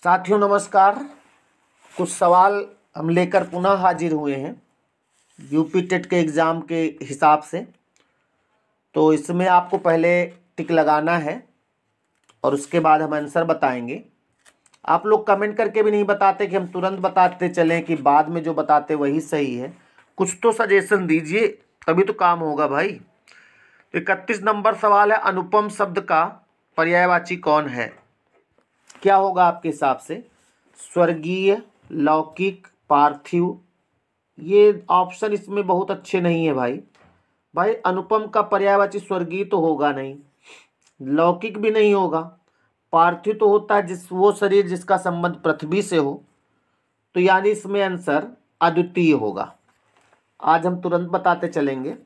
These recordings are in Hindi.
साथियों नमस्कार। कुछ सवाल हम लेकर पुनः हाजिर हुए हैं यूपी टेट के एग्ज़ाम के हिसाब से। तो इसमें आपको पहले टिक लगाना है और उसके बाद हम आंसर बताएंगे। आप लोग कमेंट करके भी नहीं बताते कि हम तुरंत बताते चलें कि बाद में जो बताते वही सही है। कुछ तो सजेशन दीजिए, तभी तो काम होगा भाई। 31 नंबर सवाल है, अनुपम शब्द का पर्यायवाची कौन है? क्या होगा आपके हिसाब से? स्वर्गीय, लौकिक, पार्थिव। ये ऑप्शन इसमें बहुत अच्छे नहीं है भाई। भाई अनुपम का पर्यायवाची स्वर्गीय तो होगा नहीं, लौकिक भी नहीं होगा, पार्थिव तो होता है वो शरीर जिसका संबंध पृथ्वी से हो। तो यानी इसमें आंसर अद्वितीय होगा। आज हम तुरंत बताते चलेंगे,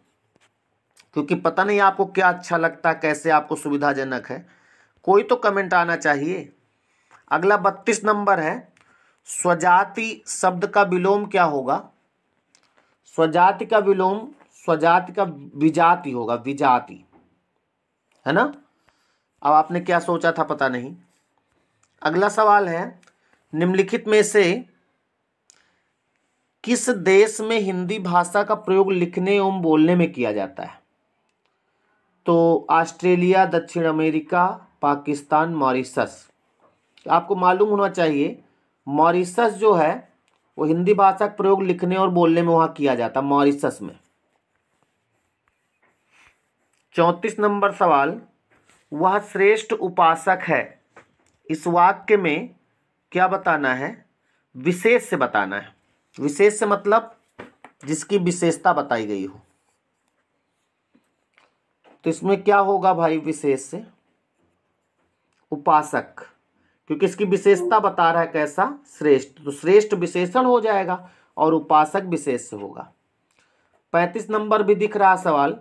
क्योंकि पता नहीं आपको क्या अच्छा लगता है, कैसे आपको सुविधाजनक है। कोई तो कमेंट आना चाहिए। अगला 32 नंबर है, स्वजाति शब्द का विलोम क्या होगा? स्वजाति का विलोम स्वजाति का विजाति होगा, विजाति, है ना। अब आपने क्या सोचा था पता नहीं। अगला सवाल है, निम्नलिखित में से किस देश में हिंदी भाषा का प्रयोग लिखने एवं बोलने में किया जाता है? तो ऑस्ट्रेलिया, दक्षिण अमेरिका, पाकिस्तान, मॉरिशस। आपको मालूम होना चाहिए मॉरिशस जो है वो हिंदी भाषा का प्रयोग लिखने और बोलने में वहां किया जाता है, मॉरिशस में। 34 नंबर सवाल, वह श्रेष्ठ उपासक है। इस वाक्य में क्या बताना है? विशेष से बताना है। विशेष से मतलब जिसकी विशेषता बताई गई हो। तो इसमें क्या होगा भाई? विशेष से उपासक, क्योंकि इसकी विशेषता बता रहा है कैसा? श्रेष्ठ। तो श्रेष्ठ विशेषण हो जाएगा और उपासक विशेष से होगा। 35 नंबर भी दिख रहा सवाल,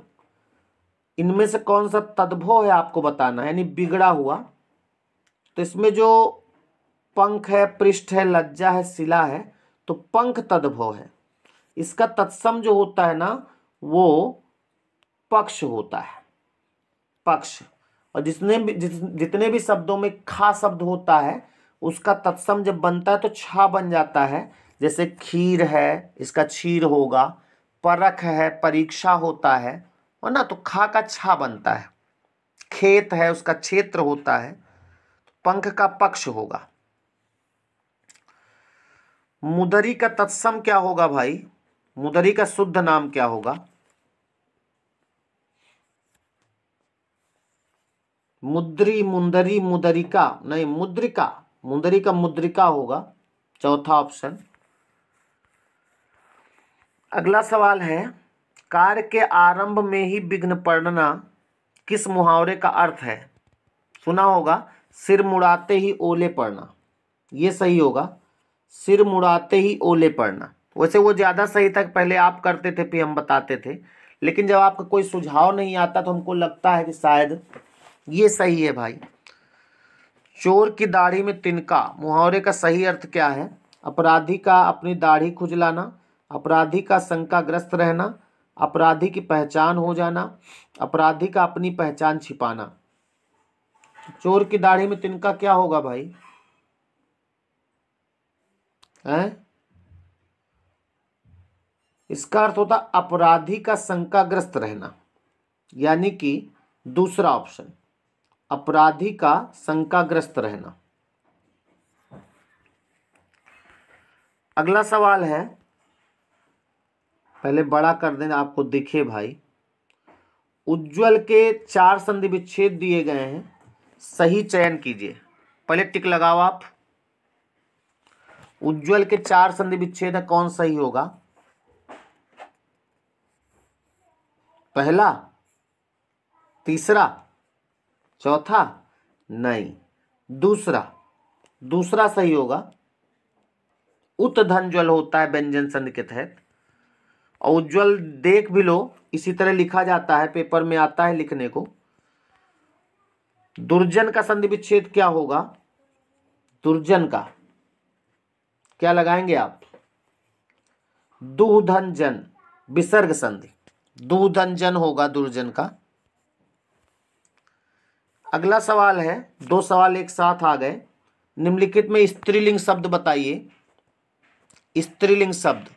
इनमें से कौन सा तद्भव है आपको बताना है, यानी बिगड़ा हुआ। तो इसमें जो पंख है, पृष्ठ है, लज्जा है, शिला है, तो पंख तद्भव है। इसका तत्सम जो होता है ना वो पक्ष होता है, पक्ष। और जितने भी शब्दों में खा शब्द होता है उसका तत्सम जब बनता है तो छा बन जाता है। जैसे खीर है, इसका क्षीर होगा। परख है, परीक्षा होता है, और ना तो खा का छा बनता है। खेत है, उसका क्षेत्र होता है। पंख का पक्ष होगा। मुदरी का तत्सम क्या होगा भाई? मुदरी का शुद्ध नाम क्या होगा? मुद्री, मुंदरी, मुदरिका नहीं, मुद्रिका। मुंदरी का मुद्रिका होगा, चौथा ऑप्शन। अगला सवाल है, कार्य के आरंभ में ही विघ्न पड़ना किस मुहावरे का अर्थ है? सुना होगा, सिर मुड़ाते ही ओले पड़ना। ये सही होगा, सिर मुड़ाते ही ओले पड़ना। वैसे वो ज़्यादा सही था, पहले आप करते थे फिर हम बताते थे, लेकिन जब आपका कोई सुझाव नहीं आता तो हमको लगता है कि शायद ये सही है भाई। चोर की दाढ़ी में तिनका मुहावरे का सही अर्थ क्या है? अपराधी का अपनी दाढ़ी खुजलाना, अपराधी का शंकाग्रस्त रहना, अपराधी की पहचान हो जाना, अपराधी का अपनी पहचान छिपाना। चोर की दाढ़ी में तिनका क्या होगा भाई? हैं? इसका अर्थ होता अपराधी का शंकाग्रस्त रहना, यानी कि दूसरा ऑप्शन, अपराधी का शंकाग्रस्त रहना। अगला सवाल है, पहले बड़ा कर देना आपको दिखे भाई। उज्ज्वल के 4 संधि विच्छेद दिए गए हैं, सही चयन कीजिए। पहले टिक लगाओ आप। उज्ज्वल के 4 संधि विच्छेद है, कौन सही होगा? पहला, तीसरा, चौथा? नहीं, दूसरा। दूसरा सही होगा। उत धन ज्वल होता है व्यंजन संधि के तहत। और उज्ज्वल देख भी लो, इसी तरह लिखा जाता है, पेपर में आता है लिखने को। दुर्जन का संधि विच्छेद क्या होगा? दुर्जन का क्या लगाएंगे आप? दुधन जन, विसर्ग संधि, दुधन जन होगा दुर्जन का। अगला सवाल है, 2 सवाल एक साथ आ गए। निम्नलिखित में स्त्रीलिंग शब्द बताइए। स्त्रीलिंग शब्द,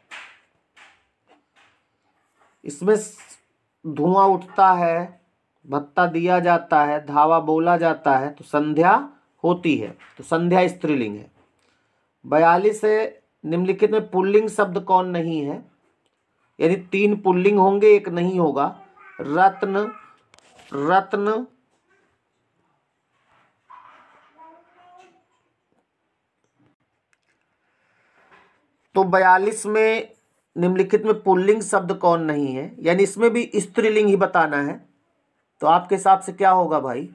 इसमें धुआं उठता है, भत्ता दिया जाता है, धावा बोला जाता है, तो संध्या होती है, तो संध्या स्त्रीलिंग है। 42 है, निम्नलिखित में पुल्लिंग शब्द कौन नहीं है? यानी 3 पुल्लिंग होंगे, एक नहीं होगा। रत्न, रत्न, तो 42 में निम्नलिखित में पुल्लिंग शब्द कौन नहीं है? यानी इसमें भी स्त्रीलिंग ही बताना है। तो आपके हिसाब से क्या होगा भाई?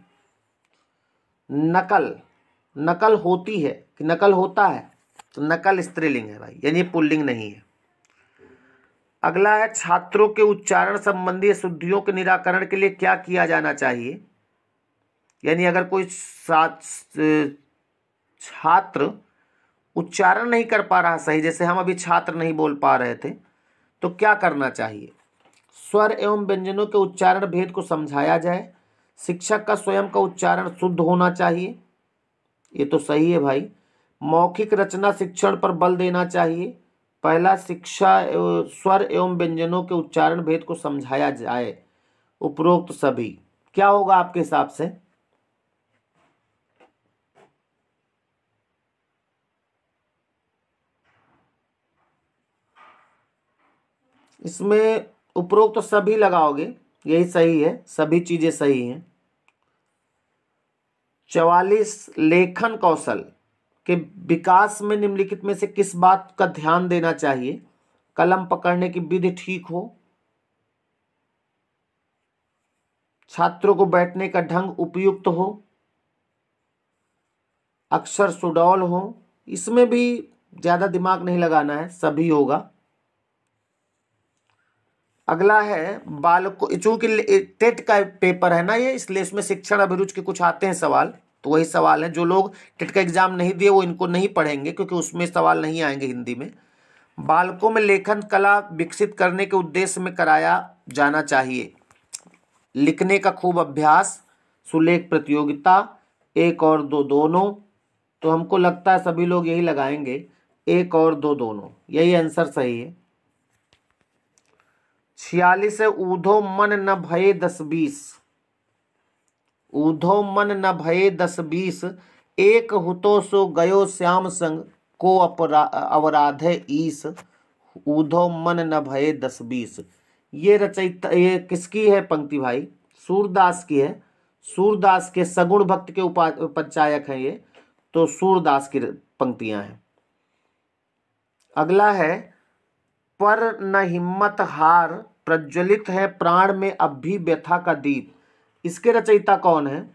नकल, नकल होती है कि नकल होता है? तो नकल स्त्रीलिंग है भाई, यानी पुल्लिंग नहीं है। अगला है छात्रों के उच्चारण संबंधी अशुद्धियों के निराकरण के लिए क्या किया जाना चाहिए? यानी अगर कोई छात्र उच्चारण नहीं कर पा रहा सही, जैसे हम अभी छात्र नहीं बोल पा रहे थे, तो क्या करना चाहिए? स्वर एवं व्यंजनों के उच्चारण भेद को समझाया जाए। शिक्षक का स्वयं का उच्चारण शुद्ध होना चाहिए, ये तो सही है भाई। मौखिक रचना शिक्षण पर बल देना चाहिए। पहला, शिक्षा स्वर एवं व्यंजनों के उच्चारण भेद को समझाया जाए। उपरोक्त सभी, क्या होगा आपके हिसाब से? इसमें उपरोक्त तो सभी लगाओगे, यही सही है, सभी चीजें सही हैं। 44, लेखन कौशल के विकास में निम्नलिखित में से किस बात का ध्यान देना चाहिए? कलम पकड़ने की विधि ठीक हो, छात्रों को बैठने का ढंग उपयुक्त हो, अक्षर सुडौल हो। इसमें भी ज्यादा दिमाग नहीं लगाना है, सभी होगा। अगला है बालकों, चूंकि टेट का पेपर है ना ये, इसलिए इसमें शिक्षण अभिरुचि के कुछ आते हैं सवाल, तो वही सवाल है। जो लोग टेट का एग्जाम नहीं दिए वो इनको नहीं पढ़ेंगे, क्योंकि उसमें सवाल नहीं आएंगे हिंदी में। बालकों में लेखन कला विकसित करने के उद्देश्य में कराया जाना चाहिए। लिखने का खूब अभ्यास, सुलेख प्रतियोगिता, 1 और 2 दोनों। तो हमको लगता है सभी लोग यही लगाएंगे, 1 और 2 दोनों, यही आंसर सही है। 46 है, ऊधो मन न भये 10-20। ऊधो मन न भये 10-20, एक हुतो सो गयो श्याम संग, को अवराधे ईस। ऊधो मन न भये 10-20, ये रचयिता, ये किसकी है पंक्ति भाई? सूरदास की है। सूरदास के सगुण भक्त के उपचायक हैं ये, तो सूरदास की पंक्तियां हैं। अगला है, पर न हिम्मत हार, प्रज्वलित है प्राण में अब भी व्यथा का दीप। इसके रचयिता कौन है?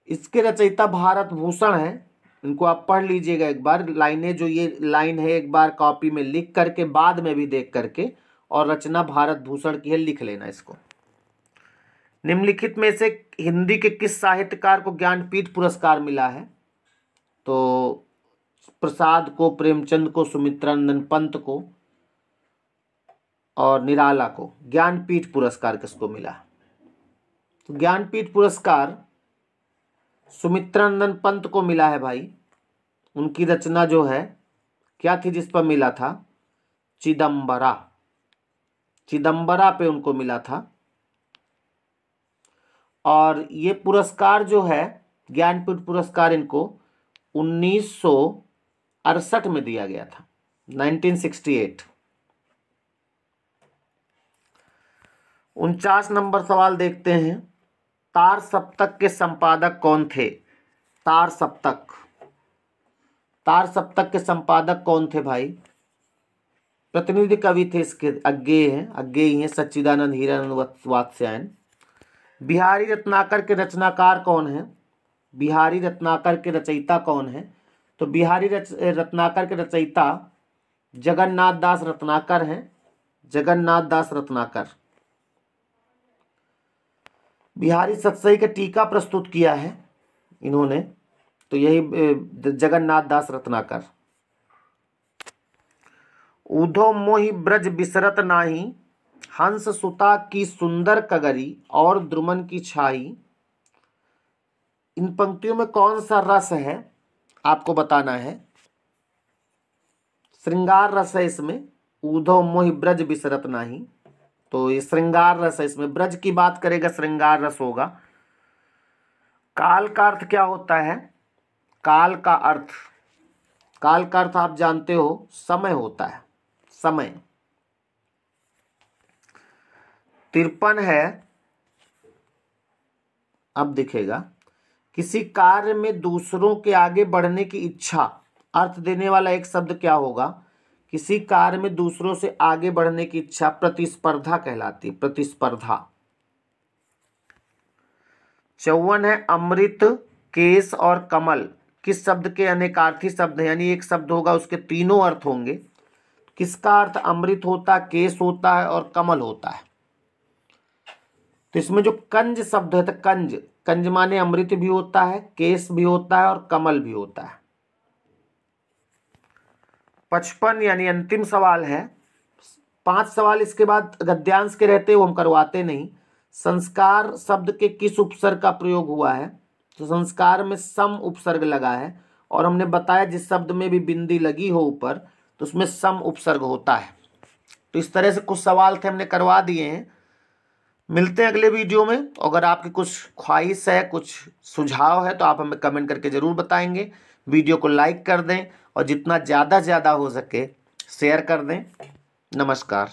इसके रचयिता भारत भूषण है। इनको आप पढ़ लीजिएगा एक बार, लाइनें जो ये लाइन है एक बार कॉपी में लिख करके, बाद में भी देख करके, और रचना भारत भूषण की है, लिख लेना इसको। निम्नलिखित में से हिंदी के किस साहित्यकार को ज्ञानपीठ पुरस्कार मिला है? तो प्रसाद को, प्रेमचंद को, सुमित्रानंद पंत को और निराला को। ज्ञानपीठ पुरस्कार किसको मिला? तो ज्ञानपीठ पुरस्कार सुमित्रानंद पंत को मिला है भाई। उनकी रचना जो है क्या थी जिस पर मिला था? चिदंबरा, चिदंबरा पे उनको मिला था। और ये पुरस्कार जो है ज्ञानपीठ पुरस्कार, इनको 1968 में दिया गया था, 1968। 49 नंबर सवाल देखते हैं। तार सप्तक के संपादक कौन थे? तार सप्तक, तार सप्तक के संपादक कौन थे भाई? प्रतिनिधि कवि थे इसके, अज्ञेय हैं, अज्ञेय हैं, सच्चिदानंद हीरानंद वात्स्यायन। बिहारी रत्नाकर के रचनाकार कौन है? बिहारी रत्नाकर के रचयिता कौन है? तो बिहारी रत्नाकर के रचयिता जगन्नाथ दास रत्नाकर हैं, जगन्नाथ दास रत्नाकर। बिहारी सतसई का टीका प्रस्तुत किया है इन्होंने, तो यही जगन्नाथ दास रत्नाकर। ऊधो मोहि ब्रज बिसरत नाही, हंस सुता की सुंदर कगरी, और द्रुमन की छाई। इन पंक्तियों में कौन सा रस है आपको बताना है। श्रृंगार रस है इसमें। ऊधव मोहि ब्रज बिसरत नाही, तो ये श्रृंगार रस है, इसमें ब्रज की बात करेगा श्रृंगार रस होगा। काल का अर्थ क्या होता है? काल का अर्थ आप जानते हो समय होता है, समय। 53 है, अब दिखेगा, किसी कार्य में दूसरों के आगे बढ़ने की इच्छा, अर्थ देने वाला एक शब्द क्या होगा? किसी कार्य में दूसरों से आगे बढ़ने की इच्छा प्रतिस्पर्धा कहलाती है, प्रतिस्पर्धा। 54 है, अमृत, केस और कमल किस शब्द के अनेकार्थी शब्द हैं, यानी एक शब्द होगा उसके तीनों अर्थ होंगे। किसका अर्थ अमृत होता है, केस होता है और कमल होता है? तो इसमें जो कंज शब्द है, तो कंज माने अमृत भी होता है, केस भी होता है और कमल भी होता है। 55 यानी अंतिम सवाल है। 5 सवाल इसके बाद गद्यांश के रहते वो हम करवाते नहीं। संस्कार शब्द के किस उपसर्ग का प्रयोग हुआ है? तो संस्कार में सम उपसर्ग लगा है, और हमने बताया जिस शब्द में भी बिंदी लगी हो ऊपर तो उसमें सम उपसर्ग होता है। तो इस तरह से कुछ सवाल थे, हमने करवा दिए हैं। मिलते हैं अगले वीडियो में। अगर आपकी कुछ ख्वाहिश है, कुछ सुझाव है, तो आप हमें कमेंट करके ज़रूर बताएंगे। वीडियो को लाइक कर दें और जितना ज़्यादा हो सके शेयर कर दें। नमस्कार।